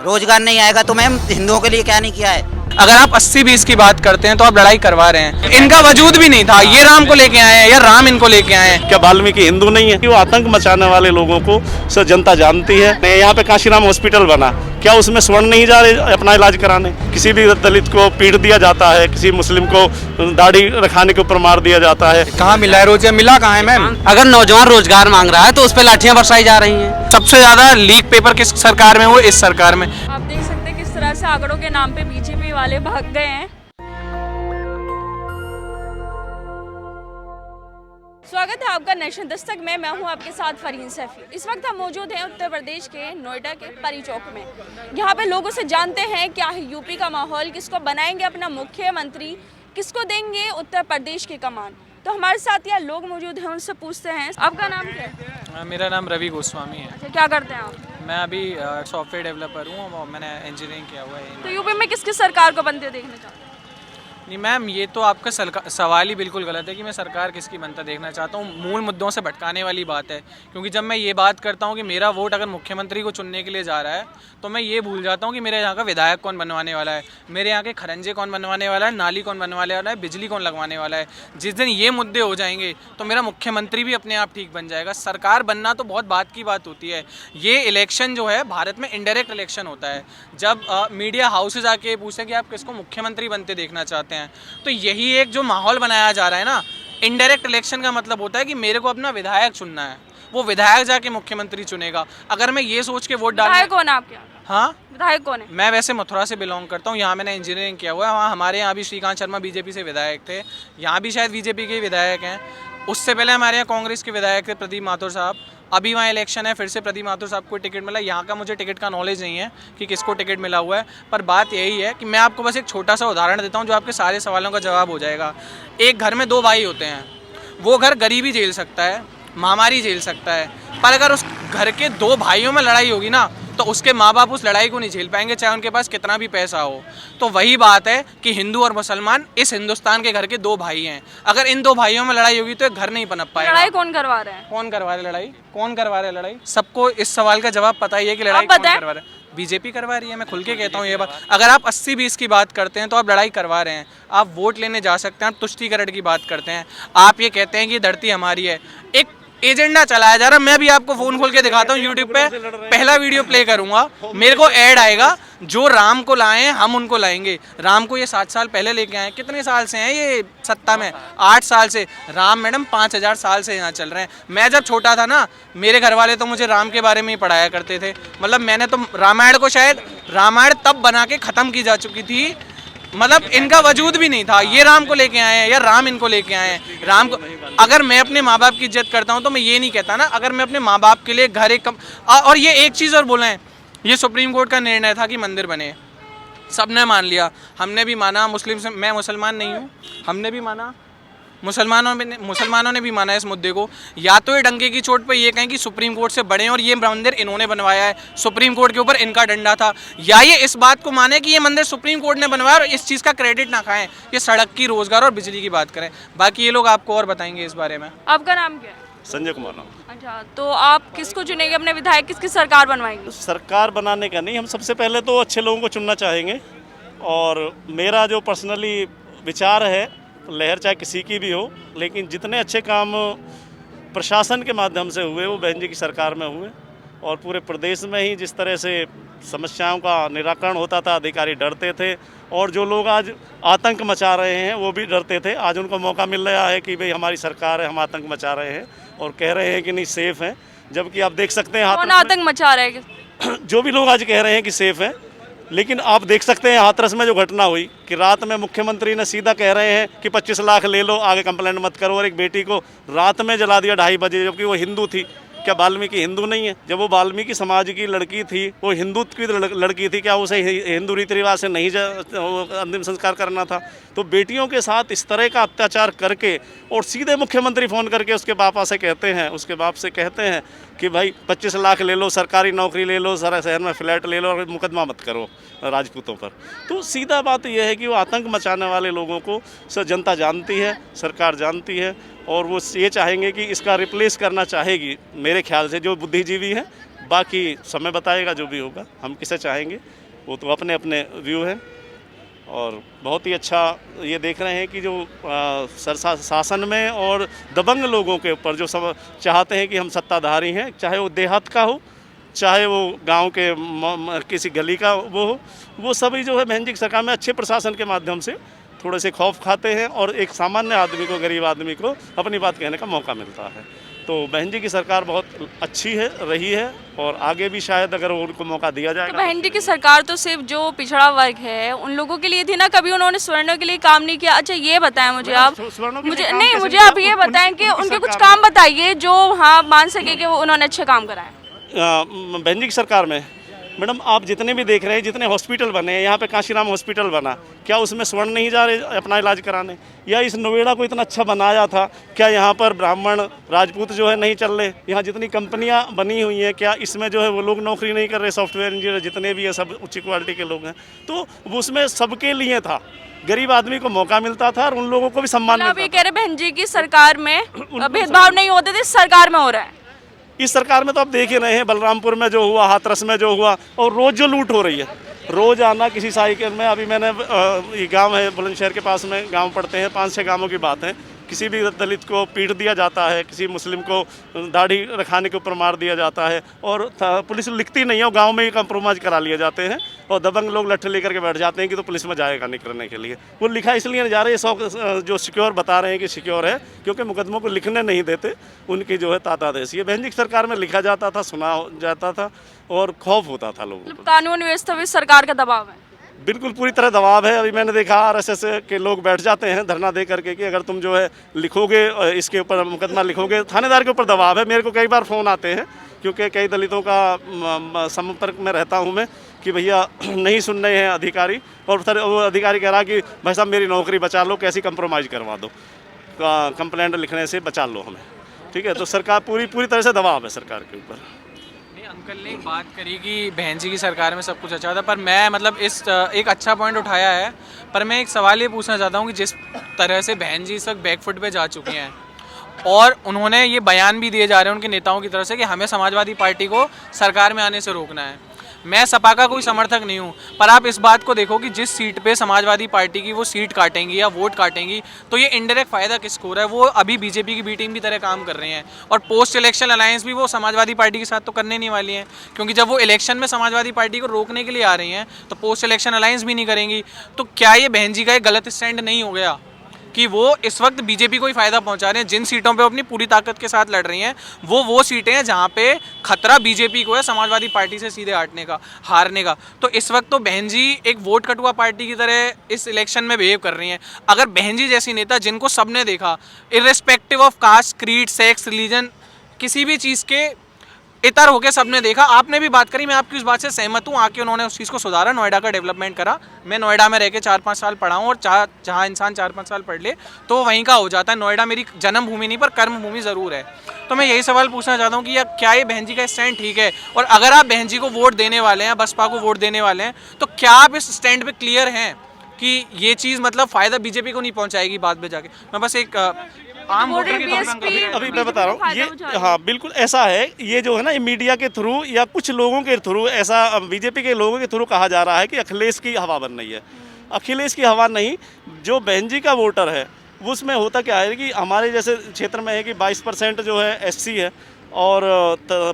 रोजगार नहीं आएगा तो मैम हिंदुओं के लिए क्या नहीं किया है। अगर आप 80-20 की बात करते हैं तो आप लड़ाई करवा रहे हैं। इनका वजूद भी नहीं था, ये राम को लेके आए हैं या राम इनको लेके आए हैं। क्या वाल्मीकि हिंदू नहीं है? वो आतंक मचाने वाले लोगों को सब जनता जानती है। यहाँ पे काशीराम हॉस्पिटल बना, क्या उसमें स्वर्ण नहीं जा रहे अपना इलाज कराने? किसी भी दलित को पीट दिया जाता है, किसी मुस्लिम को दाढ़ी रखाने के ऊपर मार दिया जाता है। कहाँ मिला है रोजगार? मिला कहाँ है मैम? अगर नौजवान रोजगार मांग रहा है तो उस पर लाठियां बरसाई जा रही हैं। सबसे ज्यादा लीक पेपर किस सरकार में? वो इस सरकार में। आप देख सकते हैं किस तरह से आंकड़ों के नाम पे बीजेपी वाले भाग गए हैं। स्वागत है आपका नेशन दस्तक में। मैं हूं आपके साथ फरीन सैफी। इस वक्त हम मौजूद हैं उत्तर प्रदेश के नोएडा के परी चौक में। यहां पे लोगों से जानते हैं क्या है यूपी का माहौल, किसको बनाएंगे अपना मुख्यमंत्री, किसको देंगे उत्तर प्रदेश की कमान। तो हमारे साथ यहाँ लोग मौजूद हैं, उनसे पूछते हैं। आपका नाम क्या है? मेरा नाम रवि गोस्वामी है। अच्छा, क्या करते हैं आप? मैं अभी सॉफ्टवेयर डेवलपर हूँ, मैंने इंजीनियरिंग किया हुआ है। तो यूपी में किसकी सरकार को बनते देखना चाहते हैं? नहीं मैम, ये तो आपका सवाल ही बिल्कुल गलत है कि मैं सरकार किसकी बनता देखना चाहता हूँ। मूल मुद्दों से भटकाने वाली बात है, क्योंकि जब मैं ये बात करता हूँ कि मेरा वोट अगर मुख्यमंत्री को चुनने के लिए जा रहा है तो मैं ये भूल जाता हूँ कि मेरे यहाँ का विधायक कौन बनवाने वाला है, मेरे यहाँ के खरंजे कौन बनवाने वाला है, नाली कौन बनवाने वाला है, बिजली कौन लगवाने वाला है। जिस दिन ये मुद्दे हो जाएंगे तो मेरा मुख्यमंत्री भी अपने आप ठीक बन जाएगा। सरकार बनना तो बहुत बात की बात होती है। ये इलेक्शन जो है भारत में इनडायरेक्ट इलेक्शन होता है। जब मीडिया हाउसेज आके पूछे कि आप किसको मुख्यमंत्री बनते देखना चाहते हैं, तो यही एक जो माहौल बनाया जा रहा है ना, इनडायरेक्ट इलेक्शन का मतलब होता है कि मेरे को अपना विधायक चुनना है, वो विधायक जाके मुख्यमंत्री चुनेगा। अगर मैं ये सोच के वोट डाल, विधायक कौन है आपके यहाँ? हाँ, विधायक कौन है? मैं वैसे मथुरा से बिलोंग करता हूँ, यहाँ मैंने इंजीनियरिंग किया हुआ है। वहाँ हमारे यहाँ भी श्रीकांत शर्मा बीजेपी से विधायक थे, यहाँ भी शायद बीजेपी के विधायक हैं। उससे पहले हमारे यहाँ कांग्रेस के विधायक थे प्रदीप माथुर साहब। अभी वहाँ इलेक्शन है, फिर से प्रदीप माथुर साहब को टिकट मिला। यहाँ का मुझे टिकट का नॉलेज नहीं है कि किसको टिकट मिला हुआ है, पर बात यही है कि मैं आपको बस एक छोटा सा उदाहरण देता हूँ जो आपके सारे सवालों का जवाब हो जाएगा। एक घर में दो भाई होते हैं, वो घर गरीबी झेल सकता है, महामारी झेल सकता है, पर अगर उस घर के दो भाइयों में लड़ाई होगी ना तो उसके माँ बाप उस लड़ाई को नहीं झेल पाएंगे, चाहे उनके पास कितना भी पैसा हो। तो वही बात है कि हिंदू और मुसलमान इस हिंदुस्तान के घर के दो भाई हैं। अगर इन दो भाइयों में लड़ाई होगी तो एक घर नहीं पनप पाएगा। लड़ाई कौन करवा रहे हैं? कौन करवा रहे लड़ाई? कौन करवा रहे लड़ाई? सबको इस सवाल का जवाब पता ही है कि लड़ाई कौन करवा रहा है। बीजेपी करवा रही है, मैं खुल के कहता हूँ ये बात। अगर आप 80-20 की बात करते हैं तो आप लड़ाई करवा रहे हैं। आप वोट लेने जा सकते हैं, आप तुष्टीकरण की बात करते हैं, आप ये कहते हैं कि धरती हमारी है। एक एजेंडा चलाया जा रहा है। मैं भी आपको फोन खोल के दिखाता हूँ, यूट्यूब पे पहला वीडियो प्ले करूंगा, मेरे को ऐड आएगा, जो राम को लाए हैं हम उनको लाएंगे। राम को ये 7 साल पहले लेके आए, कितने साल से हैं ये सत्ता में? 8 साल से। राम मैडम 5000 साल से यहाँ चल रहे हैं। मैं जब छोटा था ना, मेरे घर वाले तो मुझे राम के बारे में ही पढ़ाया करते थे। मतलब मैंने तो रामायण को, शायद रामायण तब बना के ख़त्म की जा चुकी थी, मतलब इनका वजूद भी नहीं था। ये राम को लेके आए हैं या राम इनको लेके आए हैं। राम को, अगर मैं अपने माँ बाप की इज्जत करता हूँ तो मैं ये नहीं कहता ना, अगर मैं अपने माँ बाप के लिए घर एक और ये एक चीज़ और बोले हैं, ये सुप्रीम कोर्ट का निर्णय था कि मंदिर बने, सबने मान लिया, हमने भी माना, मुस्लिम से, मैं मुसलमान नहीं हूँ, हमने भी माना, मुसलमानों ने भी माना इस मुद्दे को। या तो ये डंके की चोट पे ये कहें कि सुप्रीम कोर्ट से बड़े हैं और ये मंदिर इन्होंने बनवाया है, सुप्रीम कोर्ट के ऊपर इनका डंडा था, या ये इस बात को माने कि ये मंदिर सुप्रीम कोर्ट ने बनवाया और इस चीज़ का क्रेडिट ना खाएं, ये सड़क की, रोजगार और बिजली की बात करें। बाकी ये लोग आपको और बताएंगे इस बारे में। आपका नाम क्या है? संजय कुमार नाम। अच्छा, तो आप किसको चुनेंगे अपने विधायक, किसकी सरकार बनवाएंगे? सरकार बनाने का नहीं, हम सबसे पहले तो अच्छे लोगों को चुनना चाहेंगे। और मेरा जो पर्सनली विचार है, लहर चाहे किसी की भी हो, लेकिन जितने अच्छे काम प्रशासन के माध्यम से हुए वो बहन जी की सरकार में हुए। और पूरे प्रदेश में ही जिस तरह से समस्याओं का निराकरण होता था, अधिकारी डरते थे, और जो लोग आज आतंक मचा रहे हैं वो भी डरते थे। आज उनको मौका मिल रहा है कि भाई हमारी सरकार है, हम आतंक मचा रहे हैं और कह रहे हैं कि नहीं सेफ़ हैं, जबकि आप देख सकते हैं कौन आतंक मचा रहे हैं? जो भी लोग आज कह रहे हैं कि सेफ़ है, लेकिन आप देख सकते हैं हाथरस में जो घटना हुई कि रात में मुख्यमंत्री ने सीधा कह रहे हैं कि 25 लाख ले लो, आगे कंप्लेंट मत करो, और एक बेटी को रात में जला दिया 2:30 बजे, जबकि वो हिंदू थी। क्या वाल्मीकि हिंदू नहीं है? जब वो वाल्मीकि समाज की लड़की थी, वो हिंदुत्व की लड़की थी, क्या उसे हिंदू रीति रिवाज से नहीं अंतिम संस्कार करना था? तो बेटियों के साथ इस तरह का अत्याचार करके, और सीधे मुख्यमंत्री फ़ोन करके उसके पापा से कहते हैं, उसके बाप से कहते हैं कि भाई 25 लाख ले लो, सरकारी नौकरी ले लो, सारा शहर में फ्लैट ले लो और मुकदमा मत करो राजपूतों पर। तो सीधा बात यह है कि वो आतंक मचाने वाले लोगों को जनता जानती है, सरकार जानती है, और वो ये चाहेंगे कि इसका रिप्लेस करना चाहेगी। मेरे ख्याल से जो बुद्धिजीवी हैं बाकी समय बताएगा जो भी होगा। हम किसे चाहेंगे वो तो अपने अपने व्यू हैं। और बहुत ही अच्छा ये देख रहे हैं कि जो शासन में और दबंग लोगों के ऊपर जो सब चाहते हैं कि हम सत्ताधारी हैं, चाहे वो देहात का हो, चाहे वो गांव के किसी गली का वो सभी जो है बहन जी की सरकार में अच्छे प्रशासन के माध्यम से थोड़े से खौफ खाते हैं और एक सामान्य आदमी को, गरीब आदमी को अपनी बात कहने का मौका मिलता है। तो बहन जी की सरकार बहुत अच्छी है, रही है और आगे भी शायद अगर उनको मौका दिया जाएगा। तो बहन जी की सरकार तो सिर्फ जो पिछड़ा वर्ग है उन लोगों के लिए थी ना, कभी उन्होंने सवर्णों के लिए काम नहीं किया। अच्छा ये बताएं मुझे आप, मुझे आप ये बताएं कि उनके कुछ काम बताइए जो हाँ मान सके कि वो उन्होंने अच्छे काम कराए। बहन जी की सरकार में मैडम आप जितने भी देख रहे हैं, जितने हॉस्पिटल बने हैं, यहाँ पे काशीराम हॉस्पिटल बना, क्या उसमें स्वर्ण नहीं जा रहे अपना इलाज कराने? या इस नोएडा को इतना अच्छा बनाया था, क्या यहाँ पर ब्राह्मण राजपूत जो है नहीं चल रहे? यहाँ जितनी कंपनियाँ बनी हुई हैं, क्या इसमें जो है वो लोग नौकरी नहीं कर रहे? सॉफ्टवेयर इंजीनियर जितने भी है सब उच्च क्वालिटी के लोग हैं। तो उसमें सबके लिए था, गरीब आदमी को मौका मिलता था और उन लोगों को भी सम्मान मिलता था। आप ये कह रहे बहन जी की सरकार में भेदभाव नहीं होते थे, सरकार में हो रहा है। इस सरकार में तो आप देख ही रहे हैं, बलरामपुर में जो हुआ, हाथरस में जो हुआ, और रोज़ जो लूट हो रही है, रोज़ आना किसी साइकिल में। अभी मैंने ये गांव है बुलंदशहर के पास में गांव पड़ते हैं, 5-6 गांवों की बात है, किसी भी दलित को पीट दिया जाता है, किसी मुस्लिम को दाढ़ी रखाने के ऊपर मार दिया जाता है और पुलिस लिखती नहीं है, और गांव में ही कंप्रोमाइज करा लिए जाते हैं और दबंग लोग लट्ठे लेकर के बैठ जाते हैं कि तो पुलिस में जाएगा नहीं करने के लिए। वो लिखा इसलिए नहीं जा रहा है, जो सिक्योर बता रहे हैं कि सिक्योर है, क्योंकि मुकदमों को लिखने नहीं देते, उनकी जो है तातादेशी है। बहन जी की सरकार में लिखा जाता था, सुना जाता था और खौफ होता था लोगों को। कानून व्यवस्था भी सरकार का दबाव है, बिल्कुल पूरी तरह दबाव है। अभी मैंने देखा आरएसएस के लोग बैठ जाते हैं धरना दे करके कि अगर तुम जो है लिखोगे, इसके ऊपर मुकदमा लिखोगे, थानेदार के ऊपर दबाव है। मेरे को कई बार फ़ोन आते हैं, क्योंकि कई दलितों का संपर्क में रहता हूं मैं, कि भैया नहीं सुन रहे हैं अधिकारी, और फिर वो अधिकारी कह रहा कि भाई साहब मेरी नौकरी बचा लो, कैसी कंप्रोमाइज़ करवा दो, कंप्लेंट लिखने से बचा लो हमें। ठीक है, तो सरकार पूरी तरह से दबाव है सरकार के ऊपर। अंकल ने बात करी कि बहन जी की सरकार में सब कुछ अच्छा था, पर मैं मतलब इस एक अच्छा पॉइंट उठाया है, पर मैं एक सवाल ये पूछना चाहता हूँ कि जिस तरह से बहन जी इस वक्त बैकफुट पे जा चुकी हैं और उन्होंने ये बयान भी दिए जा रहे हैं उनके नेताओं की तरफ से कि हमें समाजवादी पार्टी को सरकार में आने से रोकना है। मैं सपा का कोई समर्थक नहीं हूँ, पर आप इस बात को देखो कि जिस सीट पे समाजवादी पार्टी की वो सीट काटेंगी या वोट काटेंगी, तो ये इनडायरेक्ट फ़ायदा किसको हो रहा है? वो अभी बीजेपी की बी टीम की तरह काम कर रहे हैं और पोस्ट इलेक्शन अलायंस भी वो समाजवादी पार्टी के साथ तो करने नहीं वाली हैं, क्योंकि जब वो इलेक्शन में समाजवादी पार्टी को रोकने के लिए आ रही हैं तो पोस्ट इलेक्शन अलायंस भी नहीं करेंगी। तो क्या ये बहन जी का एक गलत स्टैंड नहीं हो गया कि वो इस वक्त बीजेपी को ही फ़ायदा पहुंचा रहे हैं? जिन सीटों पे वो अपनी पूरी ताकत के साथ लड़ रही हैं वो सीटें हैं जहां पे खतरा बीजेपी को है समाजवादी पार्टी से सीधे हारने का। तो इस वक्त तो बहन जी एक वोट कटुआ पार्टी की तरह इस इलेक्शन में बिहेव कर रही हैं। अगर बहन जी जैसी नेता जिनको सबने देखा, irrespective of caste, creed, sex, religion, किसी भी चीज़ के इतर होके सबने देखा, आपने भी बात करी, मैं आपकी उस बात से सहमत हूँ। आके उन्होंने उस चीज़ को सुधारा, नोएडा का डेवलपमेंट करा। मैं नोएडा में रह के 4-5 साल पढ़ा हूँ और जहाँ इंसान 4-5 साल पढ़ ले तो वहीं का हो जाता है। नोएडा मेरी जन्मभूमि नहीं पर कर्मभूमि ज़रूर है। तो मैं यही सवाल पूछना चाहता हूँ कि क्या ये बहन जी का स्टैंड ठीक है? और अगर आप बहन जी को वोट देने वाले हैं, बसपा को वोट देने वाले हैं, तो क्या आप इस स्टैंड पर क्लियर हैं कि ये चीज़ मतलब फ़ायदा बीजेपी को नहीं पहुँचाएगी बाद में जाके? मैं बस एक आम वोटर की तरह अभी मैं बता रहा हूँ ये, हाँ बिल्कुल ऐसा है। ये जो है ना, मीडिया के थ्रू या कुछ लोगों के थ्रू, ऐसा बीजेपी के लोगों के थ्रू कहा जा रहा है कि अखिलेश की हवा बन रही है। अखिलेश की हवा नहीं, जो बहन जी का वोटर है उसमें होता क्या है कि हमारे जैसे क्षेत्र में है कि 22% जो है एससी है और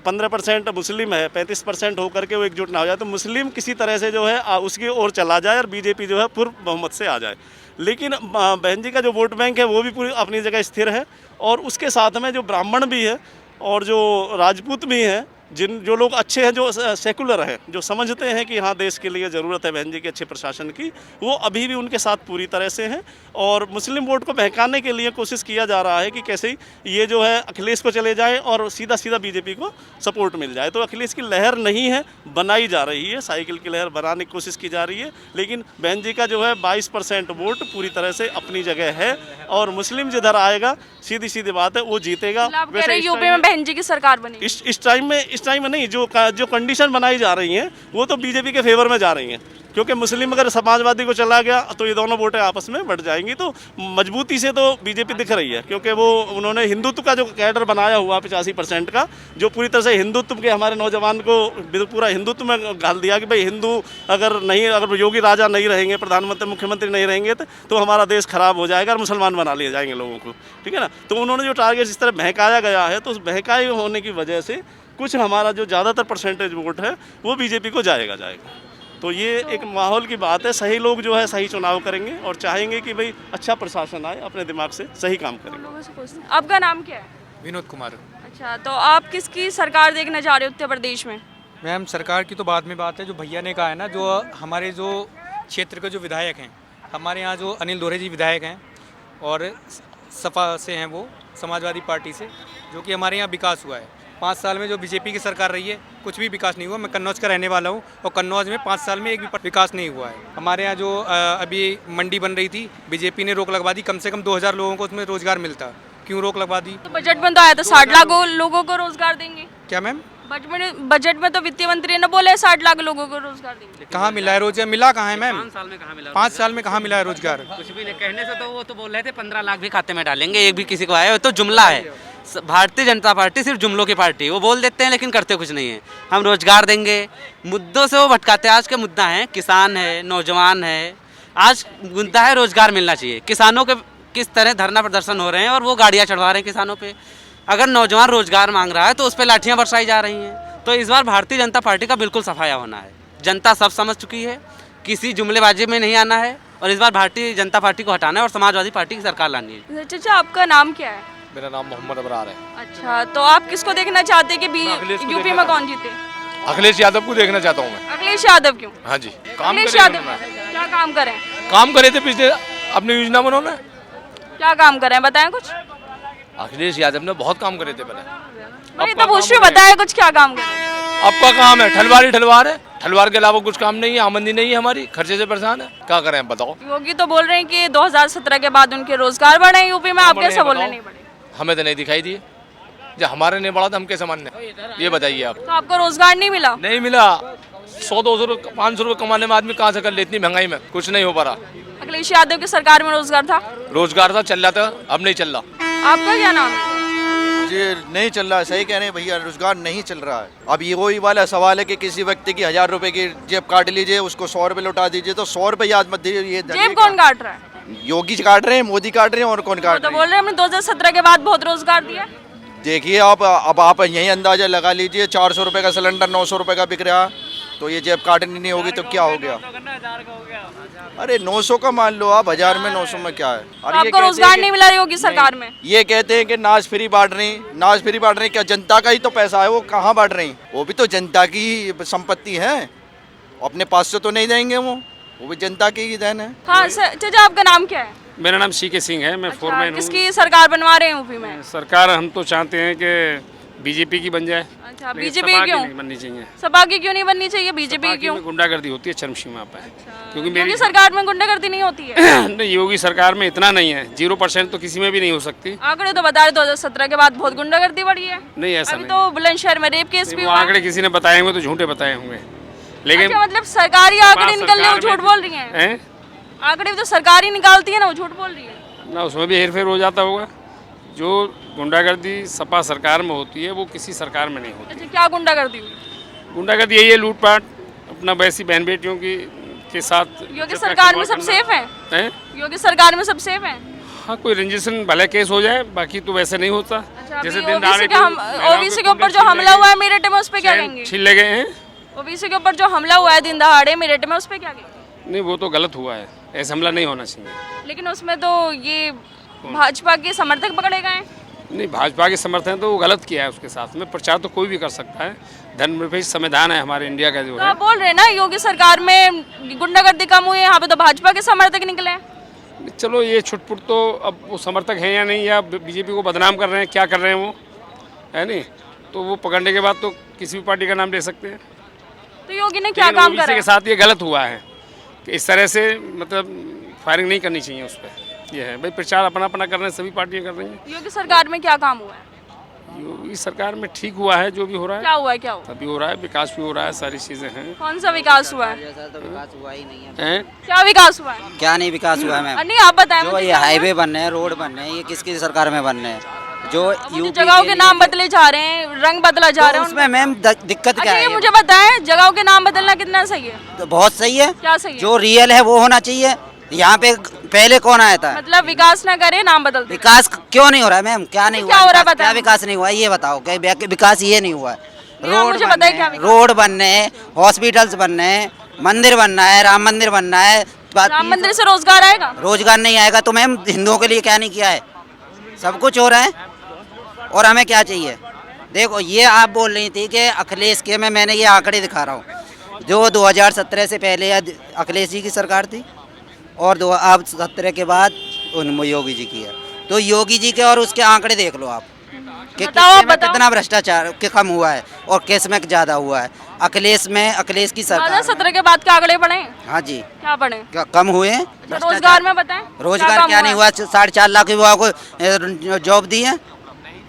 15% मुस्लिम है, 35% होकर के वो एकजुट ना हो जाए, तो मुस्लिम किसी तरह से जो है उसकी ओर चला जाए और बीजेपी जो है पूर्ण बहुमत से आ जाए। लेकिन बहन जी का जो वोट बैंक है वो भी पूरी अपनी जगह स्थिर है, और उसके साथ में जो ब्राह्मण भी है और जो राजपूत भी हैं, जो लोग अच्छे हैं, जो सेकुलर हैं, जो समझते हैं कि हाँ देश के लिए ज़रूरत है बहन जी के अच्छे प्रशासन की, वो अभी भी उनके साथ पूरी तरह से हैं। और मुस्लिम वोट को बहकाने के लिए कोशिश किया जा रहा है कि कैसे ये जो है अखिलेश को चले जाए और सीधा बीजेपी को सपोर्ट मिल जाए। तो अखिलेश की लहर नहीं है, बनाई जा रही है, साइकिल की लहर बनाने की कोशिश की जा रही है। लेकिन बहन जी का जो है 22% वोट पूरी तरह से अपनी जगह है, और मुस्लिम जिधर आएगा सीधी बात है वो जीतेगा। यूपी में बहन जी की सरकार बनी, इस टाइम में इस टाइम में नहीं, जो कंडीशन बनाई जा रही हैं वो तो बीजेपी के फेवर में जा रही हैं, क्योंकि मुस्लिम अगर समाजवादी को चला गया तो ये दोनों वोटें आपस में बढ़ जाएंगी। तो मजबूती से तो बीजेपी दिख रही है, क्योंकि वो उन्होंने हिंदुत्व का जो कैडर बनाया हुआ 85% का, जो पूरी तरह से हिंदुत्व के हमारे नौजवान को पूरा हिंदुत्व में घाल दिया कि भाई हिंदू अगर योगी राजा नहीं रहेंगे, प्रधानमंत्री मुख्यमंत्री नहीं रहेंगे तो हमारा देश खराब हो जाएगा और मुसलमान बना लिए जाएंगे लोगों को, ठीक है ना। तो उन्होंने जो टारगेट इस तरह बहकाया गया है, तो उस बहकाए होने की वजह से कुछ हमारा जो ज़्यादातर परसेंटेज वोट है वो बीजेपी को जाएगा। तो ये एक माहौल की बात है। सही लोग जो है सही चुनाव करेंगे और चाहेंगे कि भाई अच्छा प्रशासन आए, अपने दिमाग से सही काम करेंगे। आपका नाम क्या है? विनोद कुमार। अच्छा, तो आप किसकी सरकार देखना चाह रहे हो उत्तर प्रदेश में? मैम सरकार की तो बाद में बात है, जो भैया ने कहा है ना, जो हमारे जो क्षेत्र के जो विधायक हैं, हमारे यहाँ जो अनिल दोहरे जी विधायक हैं और सपा से हैं, वो समाजवादी पार्टी से, जो कि हमारे यहाँ विकास हुआ है 5 साल में। जो बीजेपी की सरकार रही है कुछ भी विकास नहीं हुआ। मैं कन्नौज का रहने वाला हूँ और कन्नौज में 5 साल में एक भी विकास नहीं हुआ है। हमारे यहाँ जो अभी मंडी बन रही थी, बीजेपी ने रोक लगवा दी। कम से कम 2000 लोगों को उसमें रोजगार मिलता, क्यों रोक लगवा दी? तो बजट में तो आया था 60 लाख लोगों को रोजगार देंगे। क्या मैम? बजट में तो वित्त मंत्री ने बोला है 60 लाख लोगों को रोजगार देंगे। कहाँ मिला है रोजगार? मिला कहाँ है मैम? 5 साल में कहाँ मिला? 5 साल में कहाँ मिला है रोजगार? कुछ भी नहीं। कहने से तो वो तो बोल रहे थे 15 लाख भी खाते में डालेंगे, एक भी किसी को आया तो जुमला है। भारतीय जनता पार्टी सिर्फ जुमलों की पार्टी, वो बोल देते हैं लेकिन करते कुछ नहीं है। हम रोजगार देंगे, मुद्दों से वो भटकाते हैं। आज के मुद्दा है किसान है, नौजवान है। आज मुद्दा है रोजगार मिलना चाहिए। किसानों के किस तरह धरना प्रदर्शन हो रहे हैं और वो गाड़ियाँ चढ़वा रहे हैं किसानों पे। अगर नौजवान रोजगार मांग रहा है तो उस पर लाठियाँ बरसाई जा रही हैं। तो इस बार भारतीय जनता पार्टी का बिल्कुल सफाया होना है। जनता सब समझ चुकी है, किसी जुमलेबाजी में नहीं आना है और इस बार भारतीय जनता पार्टी को हटाना है और समाजवादी पार्टी की सरकार लानी है। चाचा, आपका नाम क्या है? मेरा नाम मोहम्मद अबरार है। अच्छा, तो आप किसको देखना चाहते हैं कि यूपी में कौन जीते? अखिलेश यादव को देखना चाहता हूँ मैं। अखिलेश यादव क्यों? हाँ जी, अखिलेश यादव क्या काम करें? काम करे थे पिछले अपनी योजना में उन्होंने। क्या काम करें बताएं कुछ? अखिलेश यादव ने बहुत काम करे थे पहले। वही तो पूछ रही हूँ, बताएं कुछ क्या काम करें? आपका काम है ठलवार है, ठलवार के अलावा कुछ काम नहीं है। आमदनी नहीं है हमारी, खर्चे से परेशान है, क्या करें बताओ। योगी तो बोल रहे हैं कि 2017 के बाद उनके रोजगार बढ़े यूपी में, आप कैसे बोल रहे नहीं बढ़े? हमें तो नहीं दिखाई दिए। जब हमारे नहीं बढ़ा तो हम कैसे मानने, ये बताइए आप। तो आपको रोजगार नहीं मिला? नहीं मिला। 100-200 रुपये 500 रुपये कमाने में आदमी कहाँ से कर ले? इतनी महंगाई में कुछ नहीं हो पा रहा। अखिलेश यादव की सरकार में रोजगार था? रोजगार था, चल रहा था, अब नहीं चल रहा। आपका क्या नाम है? जी नहीं चल रहा है, सही कह रहे हैं भैया, रोजगार नहीं चल रहा है। अब ये वही वाला सवाल है कि किसी व्यक्ति की 1000 रुपए की जेब काट लीजिए, उसको 100 रुपए लौटा दीजिए, तो 100 रुपए याद मत दीजिए। ये जेब कौन काट रहा है? योगी काट रहे हैं, मोदी काट रहे हैं, और कौन काट तो रहे बोल रहे हैं हमने 2017 के बाद बहुत रोजगार दिया। देखिए अब आप यही अंदाजा लगा लीजिए, 400 रुपए का सिलेंडर 900 रुपए का बिक रहा, तो ये जेब काटनी नहीं होगी तो क्या हो गया? अरे 900 का मान लो आप, 1000 में 900 में क्या है? तो आपको रोजगार नहीं मिला योगी सरकार में? ये कहते हैं कि नाज फ्री बांट रही, क्या जनता का ही तो पैसा है, वो कहाँ बांट रही? वो भी तो जनता की ही संपत्ति है, अपने पास से तो नहीं देंगे, वो भी जनता की ही देन है। हाँ चाचा, आपका नाम क्या है? मेरा नाम सीके सिंह है, मैं फोरमैन हूँ। किसकी सरकार बनवा रहे हैं यूपी में? सरकार हम तो चाहते हैं कि बीजेपी की बन जाए। अच्छा, बीजेपी क्यों नहीं बननी चाहिए? सपा की क्यों नहीं बननी चाहिए? बीजेपी क्यों? गुंडागर्दी होती है चरमसीमा पे। क्योंकि मेरी सरकार में गुंडागर्दी नहीं होती है। नहीं, योगी सरकार में इतना नहीं है, 0% तो किसी में भी नहीं हो सकती। आंकड़े तो बता रहे 2017 के बाद बहुत गुंडागर्दी बढ़ी है। नहीं, ऐसा नहीं। तो बुलंदशहर में रेप केस भी हुआ। आंकड़े किसी ने बताए होंगे तो झूठे बताए होंगे, लेकिन मतलब सरकारी आंकड़े निकल रहे, वो झूठ बोल रही है। आंकड़े तो सरकार ही निकालती है ना, वो झूठ बोल रही है ना, उसमें भी हेरफेर हो जाता होगा। जो गुंडागर्दी सपा सरकार में होती है वो किसी सरकार में नहीं होती। अच्छा, क्या गुंडागर्दी हुई? गुंडागर्दी यही है, लूटपाट, अपना वैसी बहन बेटियों के साथ। योगी सरकार में सब सेफ हैं? योगी सरकार में सब सेफ हैं? हाँ, कोई रंजिशन भले केस हो जाए, बाकी तो वैसे नहीं होता। अच्छा, जैसे ओबीसी के ऊपर जो हमला हुआ है मेरठ में, उस पे क्या कहेंगे? छीन ले गए हैं। ओबीसी के ऊपर जो हमला हुआ है दिन दहाड़े मेरठ में, उस पे क्या कहेंगे? नहीं, वो तो गलत हुआ है, ऐसा हमला नहीं होना चाहिए। लेकिन उसमें तो ये भाजपा के समर्थक पकड़े गए हैं। नहीं, भाजपा के समर्थन तो वो गलत किया है, उसके साथ में प्रचार तो कोई भी कर सकता है। धर्मनिरपेक्ष संविधान है हमारे इंडिया का जो तो है। आप बोल रहे हैं ना योगी सरकार में गुंडागर्दी कम हुई है, यहाँ पे तो भाजपा के समर्थक निकले हैं। चलो ये छुटपुट तो अब वो समर्थक हैं या नहीं, या बीजेपी को बदनाम कर रहे हैं, क्या कर रहे हैं वो, है नहीं, तो वो पकड़ने के बाद तो किसी भी पार्टी का नाम ले सकते हैं। तो योगी ने क्या काम करा? के साथ ये गलत हुआ है कि इस तरह से मतलब फायरिंग नहीं करनी चाहिए उस पर। ये है भाई, प्रचार अपना अपना कर रहे हैं, सभी पार्टियां कर रही हैं। योगी सरकार में क्या काम हुआ है? योगी सरकार में ठीक हुआ है जो भी हो रहा क्या है, हुआ है, क्या हुआ? अभी हो रहा है, विकास भी हो रहा है, सारी चीज़ें हैं। कौन सा विकास हुआ है? जैसा तो विकास हुआ ही नहीं है। हैं? क्या विकास हुआ है? क्या नहीं विकास हुआ है मैम? नहीं आप बताएं जो मुझे ये क्या हुआ? हाईवे बन रहे हैं, रोड बन रहे हैं, ये किसकी सरकार में बन रहे हैं? जो मुझे यूपी जगहों के के लिए- नाम बदले जा रहे हैं, रंग बदला जा तो रहा है उसमें मैम दिक्कत क्या अच्छा है? ये मुझे बताएं, जगहों के नाम बदलना कितना सही है? तो बहुत सही है। क्या सही है? जो रियल है वो होना चाहिए। यहाँ पे पहले कौन आया था? मतलब विकास ना करे, नाम बदल दे। विकास क्यों नहीं हो रहा है मैम? क्या नहीं क्या हुआ? हो रहा है विकास- बताओ? क्या विकास नहीं हुआ ये बताओ? क्या विकास ये नहीं हुआ है? नहीं, आप मुझे बताइए क्या विकास? रोड बनने हैं, हॉस्पिटल्स बनने हैं, मंदिर बनना है, राम मंदिर बनना है। राम मंदिर से रोजगार आएगा? रोजगार नहीं आएगा तो मैम हिंदुओं के लिए क्या नहीं किया है? सब कुछ हो रहा है और हमें क्या चाहिए? देखो ये आप बोल रही थी कि अखिलेश के मैंने ये आंकड़े दिखा रहा हूँ जो 2017 से पहले अखिलेश जी की सरकार थी और 2017 के बाद योगी जी की है। तो योगी जी के और उसके आंकड़े देख लो आप कि बताओ, किसमें बताओ। कितना भ्रष्टाचार के कम हुआ है और किस में ज़्यादा हुआ है। अखिलेश की सरकार 2017 के बाद के आंकड़े पढ़े? हाँ जी क्या पढ़े? क्या कम हुए हैं? रोजगार में बताएं। रोजगार कम क्या नहीं हुआ? 4.5 लाख युवाओं को जॉब दी है।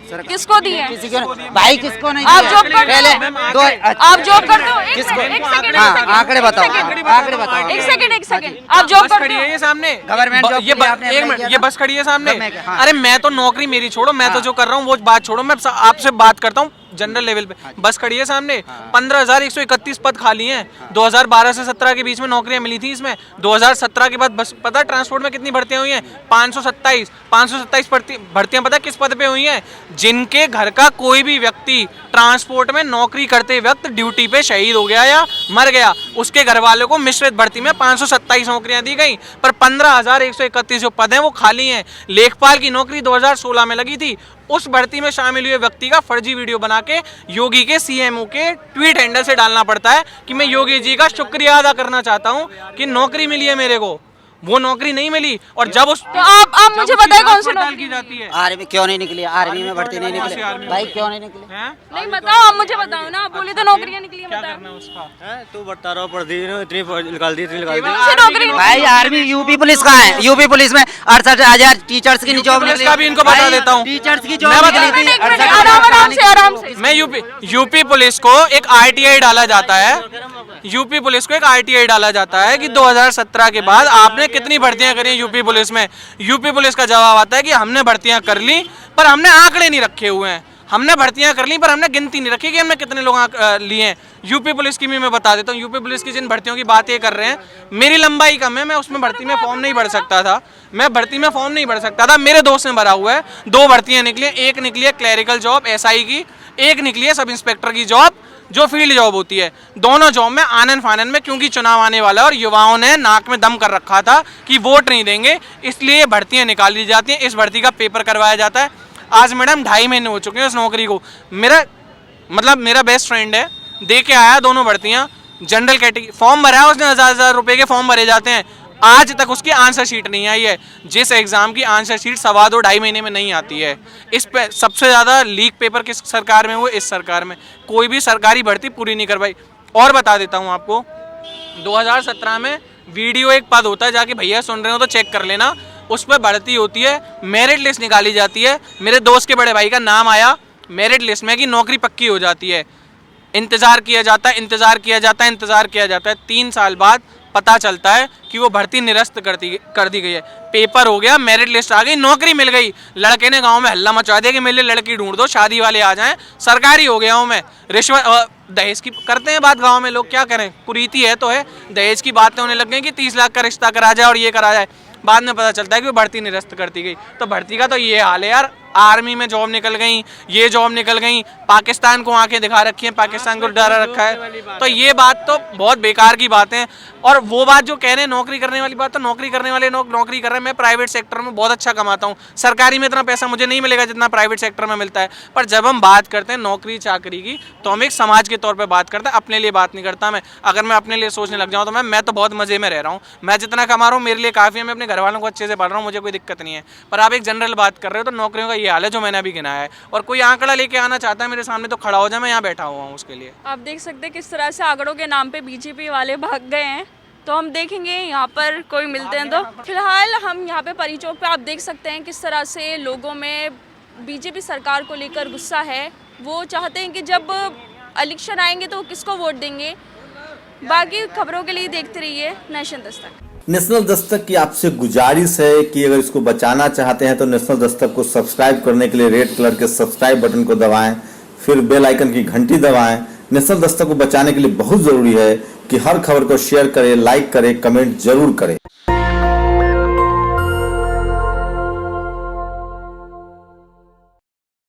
किसको दी है? किसी को भाई किसको नहीं आप दिया? जॉब करते पहले हो? दो आप जॉब करते हो? एक किसको? मिनट, एक सेकंड, हाँ, एक सेकंड, आंकड़े एक बताओ, सेकंड। आंकड़े बताओ। एक सेकंड आप जॉब बस करते खड़ी है हो? ये सामने। गवर्नमेंट जॉब ये के लिए आपने एक अप्लाई मिनट, किया ये था? बस खड़ी है सामने। हाँ। अरे मैं तो नौकरी मेरी छोड़ो, मैं तो जो कर रहा हूँ वो बात छोड़ो, मैं आपसे बात करता हूँ जनरल लेवल पे। बस खड़ी है सामने, 15,131 पद खाली हैं। 2012 से 17 के बीच में नौकरियां मिली थी इसमें। 2017 के बाद बस पता है ट्रांसपोर्ट में कितनी भर्तियां हुई हैं? 527 भर्तियां पता है किस पद पे हुई हैं? जिनके घर का कोई भी व्यक्ति ट्रांसपोर्ट में नौकरी करते वक्त ड्यूटी पे शहीद हो गया या मर गया, उसके घर वालों को मिश्रित भर्ती में 527 नौकरियां दी गई, पर 15,131 जो पद हैं वो खाली हैं। लेखपाल की नौकरी 2016 में लगी थी, उस भर्ती में शामिल हुए व्यक्ति का फर्जी वीडियो बना के योगी के सीएमओ के ट्वीट हैंडल से डालना पड़ता है कि मैं योगी जी का शुक्रिया अदा करना चाहता हूँ कि नौकरी मिली है मेरे को। वो नौकरी नहीं मिली और जब उस तो आप मुझे बताएं कौन सी पड़ताल नौकरी की जाती है। आर्मी क्यों नहीं निकली? आर्मी में भर्ती नहीं निकली भाई, क्यों नहीं निकली? हैं? नहीं बताओ, आप मुझे बताओ ना। आप बोले तो नौकरियां निकली हैं, क्या बताओ। करना है उसका? तू बता रहा पढ़ दी इतनी निकाल दी कौन सी नौकरी? भाई आर्मी यूपी पुलिस कहाँ है? यूपी पुलिस में 68,000 टीचर्स की जॉब पुलिस निकली। का भी इनको बता भाई, देता हूँ। टीचर्स की जॉब मैं बता- निकली थी। एक मिनट, आराम से। मैं यूपी पुलिस को एक आरटीआई डाला जाता है। यूपी पुलिस को एक आरटीआई डाला जाता है कि 2017 के बाद आपने कितनी भर्तियां करी हैं यूपी पुलिस में। यूपी पुलिस का जवाब आता है कि हमने भर्तियां कर ली पर हमने आंकड़े नहीं रखे हुए हैं। हमने भर्तियां कर ली पर हमने गिनती नहीं रखी कि हमने कितने लोग लिए हैं। यूपी पुलिस की भी मैं बता देता हूँ। यूपी पुलिस की जिन भर्तियों की बात ये कर रहे हैं, मेरी लंबाई कम है, मैं उसमें भर्ती में फॉर्म नहीं भर सकता था। मैं भर्ती में फॉर्म नहीं भर सकता था, मेरे दोस्त ने भरा हुआ है। 2 भर्तियां निकली हैं। एक निकली है क्लैरिकल जॉब एसआई की, एक निकली है सब इंस्पेक्टर की जॉब जो फील्ड जॉब होती है। दोनों जॉब में आनन फानन में, क्योंकि चुनाव आने वाला है और युवाओं ने नाक में दम कर रखा था कि वोट नहीं देंगे, इसलिए भर्तियां निकाली जाती हैं। इस भर्ती का पेपर करवाया जाता है। आज मैडम 2.5 महीने हो चुके हैं उस नौकरी को। मेरा बेस्ट फ्रेंड है, दे के आया दोनों भर्तियां। जनरल कैटेगरी फॉर्म भरा है उसने, 1,000 रुपए के फॉर्म भरे जाते हैं। आज तक उसकी आंसर शीट नहीं आई है। जिस एग्जाम की आंसर शीट 2.5 महीने में नहीं आती है। इस पे सबसे ज़्यादा लीक पेपर किस सरकार में हुए? इस सरकार में। कोई भी सरकारी भर्ती पूरी नहीं करवाई। और बता देता हूँ आपको, 2017 में वीडियो एक पद होता है, जाके भैया सुन रहे हो तो चेक कर लेना, उस पर भर्ती होती है, मेरिट लिस्ट निकाली जाती है। मेरे दोस्त के बड़े भाई का नाम आया मेरिट लिस्ट में कि नौकरी पक्की हो जाती है। इंतज़ार किया जाता है, इंतज़ार किया जाता है, इंतज़ार किया जाता है। 3 साल बाद पता चलता है कि वो भर्ती निरस्त कर दी गई है। पेपर हो गया, मेरिट लिस्ट आ गई, नौकरी मिल गई। लड़के ने गांव में हल्ला मचा दिया कि मेरे लिए लड़की ढूंढ दो, शादी वाले आ जाएं, सरकारी हो गया हूँ मैं। रिश्वत दहेज की करते हैं बात गांव में लोग, क्या करें, कुरीति है तो है। दहेज की बातें होने लग गई कि 30 लाख का रिश्ता करा जाए और ये करा जाए। बाद में पता चलता है कि वो भर्ती निरस्त करती गई। तो भर्ती का तो ये हाल है यार। आर्मी में जॉब निकल गई, ये जॉब निकल गई, पाकिस्तान को आंखें दिखा रखी हैं, पाकिस्तान को डरा रखा है। तो ये बात तो बहुत बेकार की बात है। और वो बात जो कह रहे हैं नौकरी करने वाली बात, तो नौकरी करने वाले लोग नौकरी कर रहे हैं। मैं प्राइवेट सेक्टर में बहुत अच्छा कमाता हूँ, सरकारी में इतना पैसा मुझे नहीं मिलेगा जितना प्राइवेट सेक्टर में मिलता है। पर जब हम बात करते हैं नौकरी चाकरी की, तो हम एक समाज के तौर पर बात करते हैं, अपने लिए बात नहीं करता मैं। अगर मैं अपने लिए सोचने लग जाऊँ तो मैं तो बहुत मज़े में रह रहा हूँ। मैं जितना कमा रहा हूँ मेरे लिए काफ़ी है, मैं अपने घर वालों को अच्छे से पढ़ रहा हूँ, मुझे कोई दिक्कत नहीं है। पर आप एक जनरल बात कर रहे हो तो नौकरियों का ये हाल है जो मैंने अभी गिनाया है। और कोई आंकड़ा लेके आना चाहता है मेरे सामने तो खड़ा हो जाए, मैं यहाँ बैठा हुआ हूँ उसके लिए। आप देख सकते हैं किस तरह से आंकड़ों के नाम पे बीजेपी वाले भाग गए हैं। तो हम देखेंगे यहाँ पर कोई मिलते हैं तो। फिलहाल हम यहाँ पे परी चौक पे आप देख सकते हैं किस तरह से लोगों में बीजेपी सरकार को लेकर गुस्सा है। वो चाहते हैं कि जब इलेक्शन आएंगे तो वो किसको वोट देंगे। बाकी खबरों के लिए देखते रहिए नेशन दस्तक। नेशनल दस्तक की आपसे गुजारिश है कि अगर इसको बचाना चाहते हैं तो नेशनल दस्तक को सब्सक्राइब करने के लिए रेड कलर के सब्सक्राइब बटन को दबाएं, फिर बेल आइकन की घंटी दबाएं। नेशनल दस्तक को बचाने के लिए बहुत जरूरी है कि हर खबर को शेयर करें, लाइक करें, कमेंट जरूर करें।